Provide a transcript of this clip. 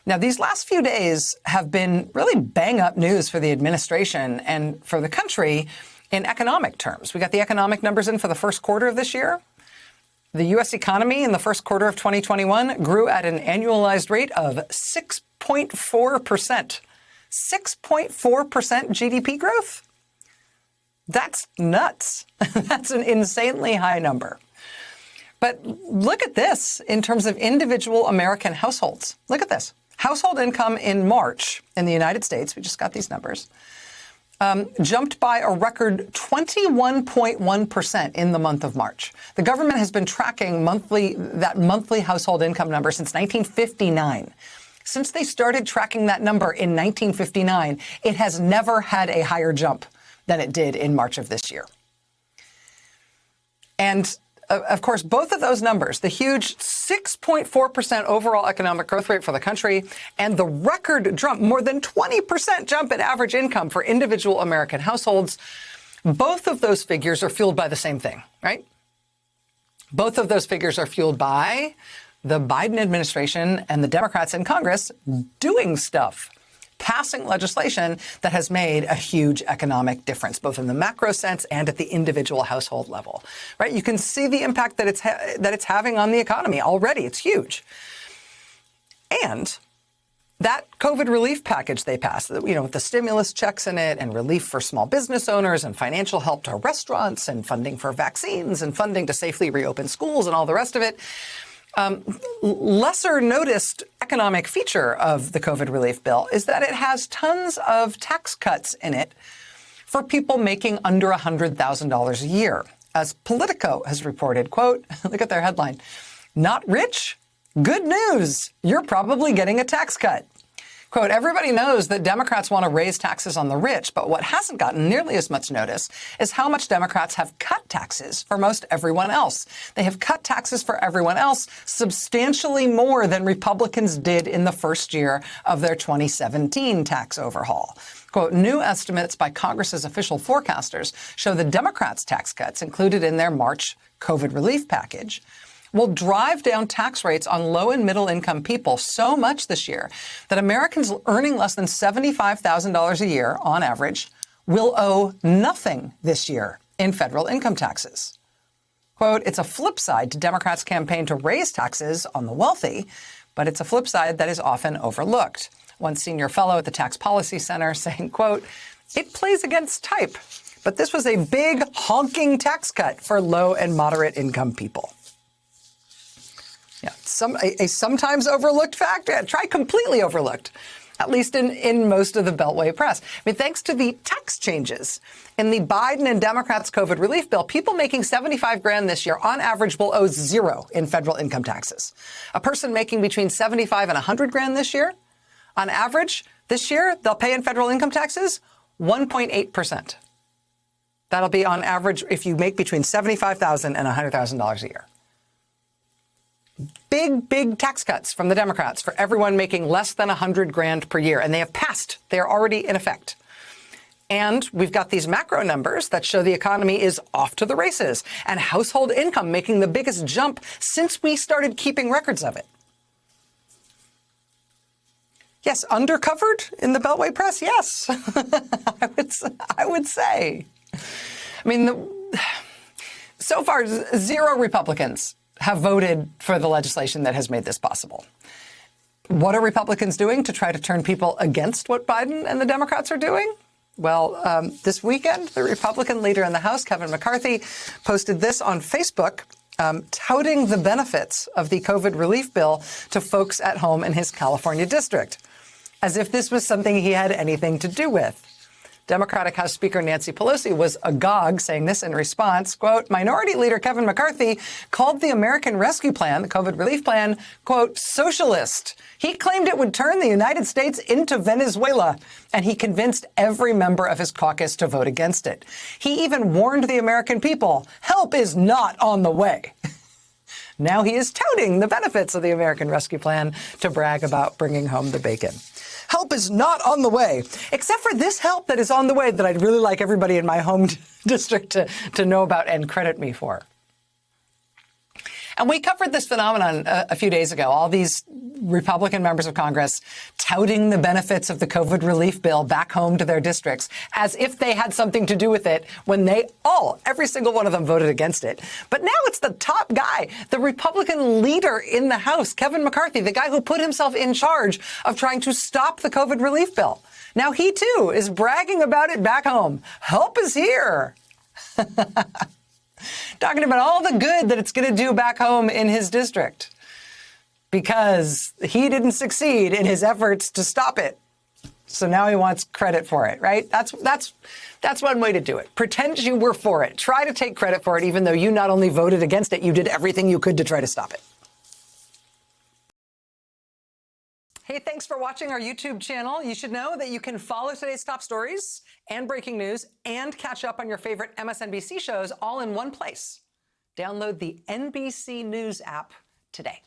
Now, these last few days have been really bang-up news for the administration and for the country in economic terms. We got the economic numbers in for the first quarter of this year. The U.S. economy in the first quarter of 2021 grew at an annualized rate of 6.4%. 6.4% GDP growth? That's nuts. That's an insanely high number. But look at this in terms of individual American households. Look at this. Household income in March in the United States, we just got these numbers, jumped by a record 21.1% in the month of March. The government has been tracking that monthly household income number since 1959. Since they started tracking that number in 1959, it has never had a higher jump than it did in March of this year. And of course, both of those numbers, the huge 6.4% overall economic growth rate for the country and the record jump, more than 20% jump in average income for individual American households, both of those figures are fueled by the same thing, right? Both of those figures are fueled by the Biden administration and the Democrats in Congress doing stuff, passing legislation that has made a huge economic difference, both in the macro sense and at the individual household level, right? You can see the impact that it's having on the economy already. It's huge. And that COVID relief package they passed, with the stimulus checks in it and relief for small business owners and financial help to restaurants and funding for vaccines and funding to safely reopen schools and all the rest of it. Lesser noticed economic feature of the COVID relief bill is that it has tons of tax cuts in it for people making under $100,000 a year. As Politico has reported, quote, look at their headline, "Not rich? Good news. You're probably getting a tax cut." Quote, "Everybody knows that Democrats want to raise taxes on the rich, but what hasn't gotten nearly as much notice is how much Democrats have cut taxes for most everyone else. They have cut taxes for everyone else substantially more than Republicans did in the first year of their 2017 tax overhaul." Quote, "New estimates by Congress's official forecasters show the Democrats' tax cuts included in their March COVID relief package will drive down tax rates on low and middle income people so much this year that Americans earning less than $75,000 a year on average will owe nothing this year in federal income taxes." Quote, "It's a flip side to Democrats' campaign to raise taxes on the wealthy, but it's a flip side that is often overlooked." One senior fellow at the Tax Policy Center saying, quote, "It plays against type, but this was a big honking tax cut for low and moderate income people." Yeah, a sometimes overlooked fact, try completely overlooked, at least in most of the Beltway press. I mean, thanks to the tax changes in the Biden and Democrats' COVID relief bill, people making $75,000 this year on average will owe zero in federal income taxes. A person making between $75,000 and $100,000 this year, on average, this year, they'll pay in federal income taxes 1.8%. That'll be on average if you make between $75,000 and $100,000 a year. Big tax cuts from the Democrats for everyone making less than $100,000 per year. And they have passed. They are already in effect. And we've got these macro numbers that show the economy is off to the races and household income making the biggest jump since we started keeping records of it. Yes, undercovered in the Beltway press? Yes, I would say. I mean, so far, zero Republicans have voted for the legislation that has made this possible. What are Republicans doing to try to turn people against what Biden and the Democrats are doing? Well, this weekend, the Republican leader in the House, Kevin McCarthy, posted this on Facebook, touting the benefits of the COVID relief bill to folks at home in his California district, as if this was something he had anything to do with. Democratic House Speaker Nancy Pelosi was agog, saying this in response, quote, "Minority Leader Kevin McCarthy called the American Rescue Plan, the COVID relief plan, quote, socialist. He claimed it would turn the United States into Venezuela, and he convinced every member of his caucus to vote against it. He even warned the American people, help is not on the way." Now he is touting the benefits of the American Rescue Plan to brag about bringing home the bacon. Help is not on the way, except for this help that is on the way that I'd really like everybody in my home district to know about and credit me for. And we covered this phenomenon a few days ago. All these Republican members of Congress touting the benefits of the COVID relief bill back home to their districts as if they had something to do with it when every single one of them voted against it. But now it's the top guy, the Republican leader in the House, Kevin McCarthy, the guy who put himself in charge of trying to stop the COVID relief bill. Now he, too, is bragging about it back home. Help is here. Talking about all the good that it's going to do back home in his district because he didn't succeed in his efforts to stop it. So now he wants credit for it, right? That's one way to do it. Pretend you were for it. Try to take credit for it, even though you not only voted against it, you did everything you could to try to stop it. Hey, thanks for watching our YouTube channel. You should know that you can follow today's top stories and breaking news and catch up on your favorite MSNBC shows all in one place. Download the NBC News app today.